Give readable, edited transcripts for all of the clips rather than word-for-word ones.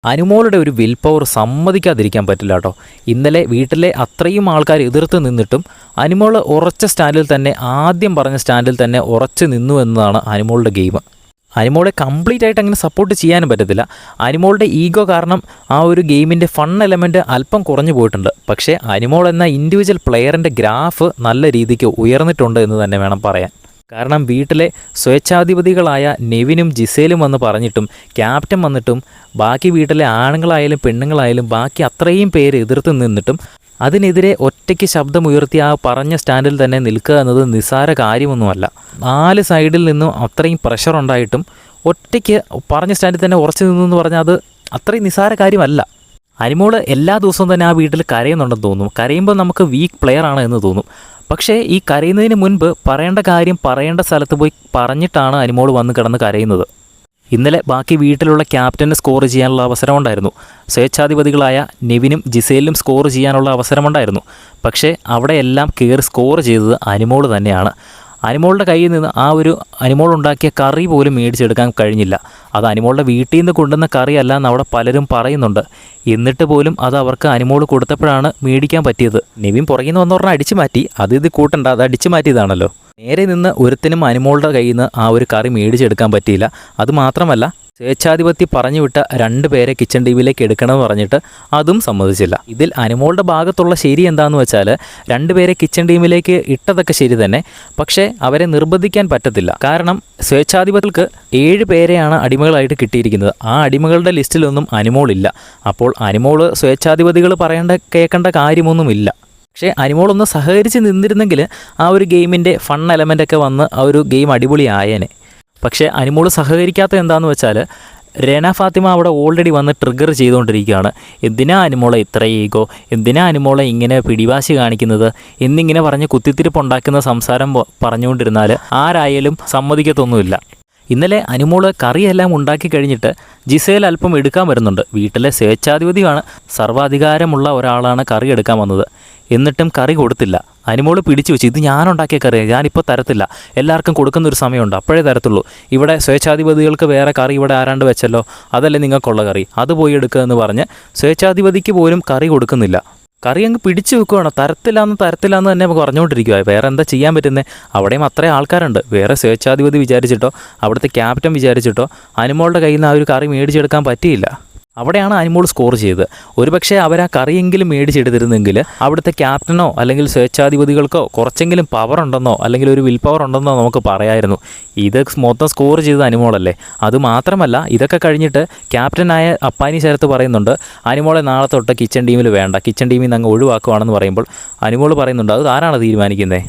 അനുമോളുടെ ഒരു will power സമ്മതിക്കാതിരിക്കാൻ പറ്റില്ല കേട്ടോ. ഇന്നലെ വീട്ടിലെ അത്രയും ആൾക്കാർ എതിർത്ത് നിന്നിട്ടും അനുമോൾ ഉറച്ച സ്റ്റാൻഡിൽ തന്നെ, ആദ്യം പറഞ്ഞ സ്റ്റാൻഡിൽ തന്നെ ഉറച്ചു നിന്നു എന്നതാണ് അനുമോളുടെ ഗെയിം. അനുമോളെ കംപ്ലീറ്റ് ആയിട്ട് അങ്ങനെ സപ്പോർട്ട് ചെയ്യാനും പറ്റത്തില്ല. അനുമോളുടെ ഈഗോ കാരണം ആ ഒരു ഗെയിമിൻ്റെ ഫൺ എലമെൻറ്റ് അല്പം കുറഞ്ഞു പോയിട്ടുണ്ട്. പക്ഷേ അനുമോൾ എന്ന ഇൻഡിവിജ്വൽ പ്ലെയറിൻ്റെ ഗ്രാഫ് നല്ല രീതിക്ക് ഉയർന്നിട്ടുണ്ട് എന്ന് തന്നെ വേണം പറയാൻ. കാരണം വീട്ടിലെ സ്വേച്ഛാധിപതികളായ നെവിനും ജിസേലും വന്ന് പറഞ്ഞിട്ടും ക്യാപ്റ്റൻ വന്നിട്ടും ബാക്കി വീട്ടിലെ ആണുങ്ങളായാലും പെണ്ണുങ്ങളായാലും ബാക്കി അത്രയും പേര് എതിർത്ത് നിന്നിട്ടും അതിനെതിരെ ഒറ്റയ്ക്ക് ശബ്ദമുയർത്തി ആ പറഞ്ഞ സ്റ്റാൻഡിൽ തന്നെ നിൽക്കുക എന്നത് നിസ്സാര കാര്യമൊന്നുമല്ല. 4 സൈഡിൽ നിന്നും അത്രയും പ്രഷർ ഉണ്ടായിട്ടും ഒറ്റയ്ക്ക് പറഞ്ഞ സ്റ്റാൻഡിൽ തന്നെ ഉറച്ചു നിന്നു പറഞ്ഞാൽ അത് അത്രയും നിസ്സാര കാര്യമല്ല. അനുമോൾ എല്ലാ ദിവസവും തന്നെ ആ വീട്ടിൽ കരയുന്നുണ്ടെന്ന് തോന്നും. കരയുമ്പോൾ നമുക്ക് വീക്ക് പ്ലെയർ ആണ് എന്ന് തോന്നും. പക്ഷേ ഈ കരയുന്നതിന് മുൻപ് പറയേണ്ട കാര്യം പറയേണ്ട സ്ഥലത്ത് പോയി പറഞ്ഞിട്ടാണ് അനുമോൾ വന്ന് കിടന്ന് കരയുന്നത്. ഇന്നലെ ബാക്കി വീട്ടിലുള്ള ക്യാപ്റ്റന് സ്കോർ ചെയ്യാനുള്ള അവസരമുണ്ടായിരുന്നു. സ്വേച്ഛാധിപതികളായ നെവിനും ജിസേലിനും സ്കോർ ചെയ്യാനുള്ള അവസരമുണ്ടായിരുന്നു. പക്ഷേ അവിടെയെല്ലാം കയറി സ്കോർ ചെയ്തത് അനുമോൾ തന്നെയാണ്. അനുമോളുടെ കയ്യിൽ നിന്ന് ആ ഒരു അനുമോൾ ഉണ്ടാക്കിയ കറി പോലും മേടിച്ചെടുക്കാൻ കഴിഞ്ഞില്ല. അത് അനുമോളുടെ വീട്ടിൽ നിന്ന് കൊണ്ടുവന്ന കറിയല്ല എന്ന് അവിടെ പലരും പറയുന്നുണ്ട്. എന്നിട്ട് പോലും അത് അവർക്ക് അനുമോൾ കൊടുത്തപ്പോഴാണ് മേടിക്കാൻ പറ്റിയത്. നെവിൻ പുറകിൽ നിന്ന് വന്നോർണ്ണം അടിച്ചു മാറ്റി. ഇത് കൂട്ടണ്ട, അത് അടിച്ചു മാറ്റിയതാണല്ലോ. നേരെ നിന്ന് ഒരുത്തിനും അനുമോളുടെ കയ്യിൽ നിന്ന് ആ ഒരു കറി മേടിച്ചെടുക്കാൻ പറ്റിയില്ല. അതുമാത്രമല്ല, സ്വേച്ഛാധിപത്യം പറഞ്ഞു വിട്ട 2 പേരെ കിച്ചൺ ടീമിലേക്ക് എടുക്കണമെന്ന് പറഞ്ഞിട്ട് അതും സമ്മതിച്ചില്ല. ഇതിൽ അനുമോളുടെ ഭാഗത്തുള്ള ശരി എന്താണെന്ന് വെച്ചാൽ 2 പേരെ കിച്ചൺ ടീമിലേക്ക് ഇട്ടതൊക്കെ ശരി തന്നെ, പക്ഷേ അവരെ നിർബന്ധിക്കാൻ പറ്റത്തില്ല. കാരണം സ്വേച്ഛാധിപതികൾക്ക് 7 പേരെയാണ് അടിമകളായിട്ട് കിട്ടിയിരിക്കുന്നത്. ആ അടിമകളുടെ ലിസ്റ്റിലൊന്നും അനുമോളില്ല. അപ്പോൾ അനുമോൾ സ്വേച്ഛാധിപതികൾ കേൾക്കേണ്ട കാര്യമൊന്നുമില്ല. പക്ഷേ അനുമോളൊന്ന് സഹകരിച്ച് നിന്നിരുന്നെങ്കിൽ ആ ഒരു ഗെയിമിൻ്റെ ഫൺ എലമെൻ്റൊക്കെ വന്ന് ആ ഒരു ഗെയിം അടിപൊളിയായേനെ. പക്ഷേ അനുമോൾ സഹകരിക്കാത്ത എന്താണെന്ന് വെച്ചാൽ രേന ഫാത്തിമ അവിടെ ഓൾറെഡി വന്ന് ട്രിഗർ ചെയ്തുകൊണ്ടിരിക്കുകയാണ്. എന്തിനാ അനുമോളെ ഇത്ര ഈഗോ, എന്തിനാ അനുമോളെ ഇങ്ങനെ പിടിവാശി കാണിക്കുന്നത് എന്നിങ്ങനെ പറഞ്ഞ് കുത്തിത്തിരിപ്പുണ്ടാക്കുന്ന സംസാരം പറഞ്ഞുകൊണ്ടിരുന്നാൽ ആരായാലും സമ്മതിക്കത്തൊന്നുമില്ല. ഇന്നലെ അനുമോൾ കറിയെല്ലാം ഉണ്ടാക്കി കഴിഞ്ഞിട്ട് ജിസേൽ അല്പം എടുക്കാൻ വരുന്നുണ്ട്. വീട്ടിലെ സ്വേച്ഛാധിപതിയാണ്, സർവ്വാധികാരമുള്ള ഒരാളാണ് കറി എടുക്കാൻ വന്നത്. എന്നിട്ടും കറി കൊടുത്തില്ല. അനുമോൾ പിടിച്ചു വെച്ച്, ഇത് ഞാനുണ്ടാക്കിയ കറി, ഞാനിപ്പോൾ തരത്തില്ല, എല്ലാവർക്കും കൊടുക്കുന്നൊരു സമയമുണ്ട്, അപ്പോഴേ തരത്തുള്ളൂ. ഇവിടെ സ്വേച്ഛാധിപതികൾക്ക് വേറെ കറി ഇവിടെ ആരാണ്ട് വെച്ചല്ലോ, അതല്ലേ നിങ്ങൾക്കുള്ള കറി, അത് പോയി എടുക്കുക എന്ന് പറഞ്ഞ് സ്വേച്ഛാധിപതിക്ക് പോലും കറി കൊടുക്കുന്നില്ല. കറി അങ്ങ് പിടിച്ചു വെക്കുകയാണ്. തരത്തില്ല എന്ന് തന്നെ നമുക്ക് പറഞ്ഞുകൊണ്ടിരിക്കുക. വേറെ എന്താ ചെയ്യാൻ പറ്റുന്നത്? അവിടെയും അത്രയും ആൾക്കാരുണ്ട്. വേറെ സ്വേച്ഛാധിപതി വിചാരിച്ചിട്ടോ അവിടുത്തെ ക്യാപ്റ്റൻ വിചാരിച്ചിട്ടോ അനുമോളുടെ കയ്യിൽ നിന്ന് ആ ഒരു കറി മേടിച്ചെടുക്കാൻ പറ്റിയില്ല. അവിടെയാണ് അനുമോൾ സ്കോർ ചെയ്തത്. ഒരുപക്ഷെ അവർ ആ കറിയെങ്കിലും മേടിച്ചെടുത്തിരുന്നെങ്കിൽ അവിടുത്തെ ക്യാപ്റ്റനോ അല്ലെങ്കിൽ സ്വേച്ഛാധിപതികൾക്കോ കുറച്ചെങ്കിലും പവർ ഉണ്ടെന്നോ അല്ലെങ്കിൽ ഒരു വിൽ പവർ ഉണ്ടെന്നോ നമുക്ക് പറയായിരുന്നു. ഇത് മൊത്തം സ്കോർ ചെയ്തത് അനുമോളല്ലേ. അതുമാത്രമല്ല, ഇതൊക്കെ കഴിഞ്ഞിട്ട് ക്യാപ്റ്റനായ അപ്പാനി ശരത്ത് പറയുന്നുണ്ട് അനുമോളെ നാളെ തൊട്ട് കിച്ചൺ ടീമിൽ വേണ്ട, കിച്ചൺ ടീമിൽ നിന്ന് അങ്ങ് ഒഴിവാക്കുവാണെന്ന് പറയുമ്പോൾ അനുമോൾ പറയുന്നുണ്ട് അത് ആരാണ് തീരുമാനിക്കുന്നത്?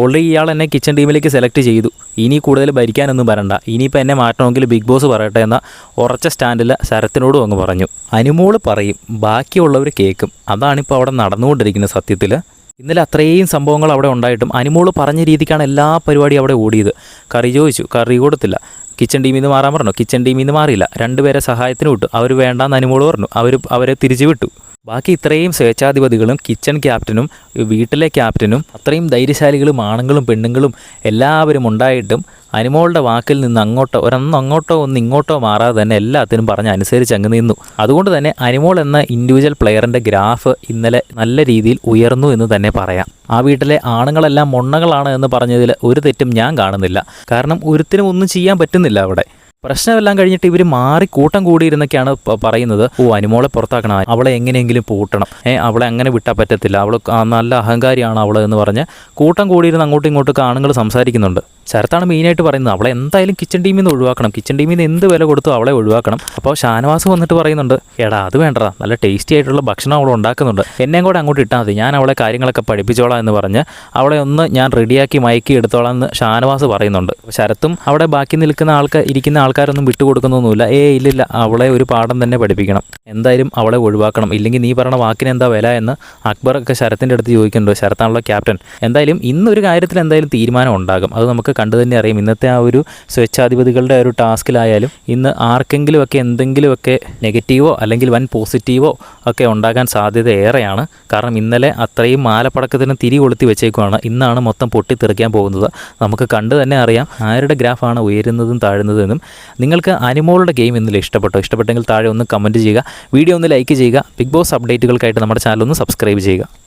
ഓൾറെഡി ഇയാൾ എന്നെ കിച്ചൺ ടീമിലേക്ക് സെലക്ട് ചെയ്തു, ഇനി കൂടുതൽ ഭരിക്കാനൊന്നും വരണ്ട, ഇനിയിപ്പോൾ എന്നെ മാറ്റണമെങ്കിൽ ബിഗ് ബോസ് പറയട്ടെ എന്ന ഉറച്ച സ്റ്റാൻഡിൽ ശരത്തിനോടും അങ്ങ് പറഞ്ഞു. അനുമോൾ പറയും, ബാക്കിയുള്ളവർ കേൾക്കും. അതാണിപ്പോൾ അവിടെ നടന്നുകൊണ്ടിരിക്കുന്നത്. സത്യത്തിൽ ഇന്നലെ അത്രയും സംഭവങ്ങൾ അവിടെ ഉണ്ടായിട്ടും അനുമോൾ പറഞ്ഞ രീതിക്കാണ് എല്ലാ പരിപാടിയും അവിടെ ഓടിയത്. കറി ചോദിച്ചു, കറി കൊടുത്തില്ല. കിച്ചൺ ടീമിൽ നിന്ന് മാറാൻ പറഞ്ഞു, കിച്ചൺ ടീമിൽ നിന്ന് മാറിയില്ല. 2 പേരെ സഹായത്തിന് വിട്ടു, അവർ വേണ്ടാന്ന് അനുമോൾ പറഞ്ഞു, അവരെ തിരിച്ചു വിട്ടു. ബാക്കി ഇത്രയും സ്വേച്ഛാധിപതികളും കിച്ചൺ ക്യാപ്റ്റനും വീട്ടിലെ ക്യാപ്റ്റനും അത്രയും ധൈര്യശാലികളും ആണുങ്ങളും പെണ്ണുങ്ങളും എല്ലാവരും ഉണ്ടായിട്ടും അനുമോളുടെ വാക്കിൽ നിന്ന് അങ്ങോട്ടോ ഇങ്ങോട്ടോ മാറാതെ തന്നെ എല്ലാത്തിനും പറഞ്ഞ് അനുസരിച്ച് അങ്ങ് നിന്നു. അതുകൊണ്ട് തന്നെ അനുമോൾ എന്ന ഇൻഡിവിജ്വൽ പ്ലെയറിൻ്റെ ഗ്രാഫ് ഇന്നലെ നല്ല രീതിയിൽ ഉയർന്നു എന്ന് തന്നെ പറയാം. ആ വീട്ടിലെ ആണുങ്ങളെല്ലാം മൊണ്ണകളാണ് എന്ന് പറഞ്ഞതിൽ ഒരു തെറ്റും ഞാൻ കാണുന്നില്ല. കാരണം ഒരുത്തിനും ഒന്നും ചെയ്യാൻ പറ്റുന്നില്ല. അവിടെ പ്രശ്നമെല്ലാം കഴിഞ്ഞിട്ട് ഇവർ മാറി കൂട്ടം കൂടിയിരുന്നൊക്കെയാണ് പറയുന്നത്. അനുമോളെ പുറത്താക്കണം, അവളെ എങ്ങനെയെങ്കിലും പൂട്ടണം, അവളെ അങ്ങനെ വിട്ടാൽ പറ്റത്തില്ല, അവൾ നല്ല അഹങ്കാരിയാണ് അവൾ എന്ന് പറഞ്ഞ് കൂട്ടം കൂടിയിരുന്ന് അങ്ങോട്ടും ഇങ്ങോട്ടൊക്കെ ആണുങ്ങൾ സംസാരിക്കുന്നുണ്ട്. ശരത്താണ് മെയിനായിട്ട് പറയുന്നത് അവളെ എന്തായാലും കിച്ചൺ ടീമിൽ നിന്ന് ഒഴിവാക്കണം, കിച്ചൺ ടീമിൽ നിന്ന് എന്ത് വില കൊടുത്തു അവളെ ഒഴിവാക്കണം. അപ്പോൾ ഷാനവാസ് വന്നിട്ട് പറയുന്നുണ്ട്, എടാ അത് വേണ്ടടാ, നല്ല ടേസ്റ്റി ആയിട്ടുള്ള ഭക്ഷണം അവൾ ഉണ്ടാക്കുന്നുണ്ട്, എന്നെയും കൂടെ അങ്ങോട്ട് ഇട്ടാൽ മതി, ഞാൻ അവളെ കാര്യങ്ങളൊക്കെ പഠിപ്പിച്ചോളാം എന്ന് പറഞ്ഞ് അവളെ ഒന്ന് ഞാൻ റെഡിയാക്കി മയക്കി എടുത്തോളാം എന്ന് ഷാനവാസ് പറയുന്നുണ്ട്. ശരത്തും അവിടെ ബാക്കി നിൽക്കുന്ന ഇരിക്കുന്ന ആൾക്കാരൊന്നും വിട്ടുകൊടുക്കുന്നൊന്നുമില്ല. ഇല്ലില്ല, അവളെ ഒരു പാഠം തന്നെ പഠിപ്പിക്കണം, എന്തായാലും അവളെ ഒഴിവാക്കണം, ഇല്ലെങ്കിൽ നീ പറഞ്ഞ വാക്കിന് എന്താ വില എന്ന് അക്ബറൊക്കെ ശരത്തിൻ്റെ അടുത്ത് ചോദിക്കുന്നുണ്ട്. ശരത്താണല്ലോ ക്യാപ്റ്റൻ. എന്തായാലും ഇന്നൊരു കാര്യത്തിൽ എന്തായാലും തീരുമാനം ഉണ്ടാകും, അത് നമുക്ക് നിങ്ങൾക്ക് കണ്ടു തന്നെ അറിയാം ഇന്നത്തെ ആ ഒരു സ്വേച്ഛാധിപതികളുടെ ഒരു ടാസ്കിലായാലും ഇന്ന് ആർക്കെങ്കിലുമൊക്കെ എന്തെങ്കിലുമൊക്കെ നെഗറ്റീവോ അല്ലെങ്കിൽ വൻ പോസിറ്റീവോ ഒക്കെ ഉണ്ടാകാൻ സാധ്യത ഏറെയാണ്. കാരണം ഇന്നലെ അത്രയും മാലപ്പടക്കത്തിന് തിരി കൊളുത്തി വെച്ചേക്കുവാണ്. ഇന്നാണ് മൊത്തം പൊട്ടിത്തെറിക്കാൻ പോകുന്നത്. നമുക്ക് കണ്ടു തന്നെ അറിയാം ആരുടെ ഗ്രാഫാണ് ഉയരുന്നതും താഴുന്നതെന്നും. നിങ്ങൾക്ക് അനിമോളുടെ ഗെയിം ഇന്നലെ ഇഷ്ടപ്പെട്ടെങ്കിൽ താഴെ ഒന്ന് കമൻറ്റ് ചെയ്യുക, വീഡിയോ ഒന്ന് ലൈക്ക് ചെയ്യുക. ബിഗ് ബോസ് അപ്ഡേറ്റുകൾക്കായിട്ട് നമ്മുടെ ചാനൽ ഒന്ന് സബ്സ്ക്രൈബ് ചെയ്യുക.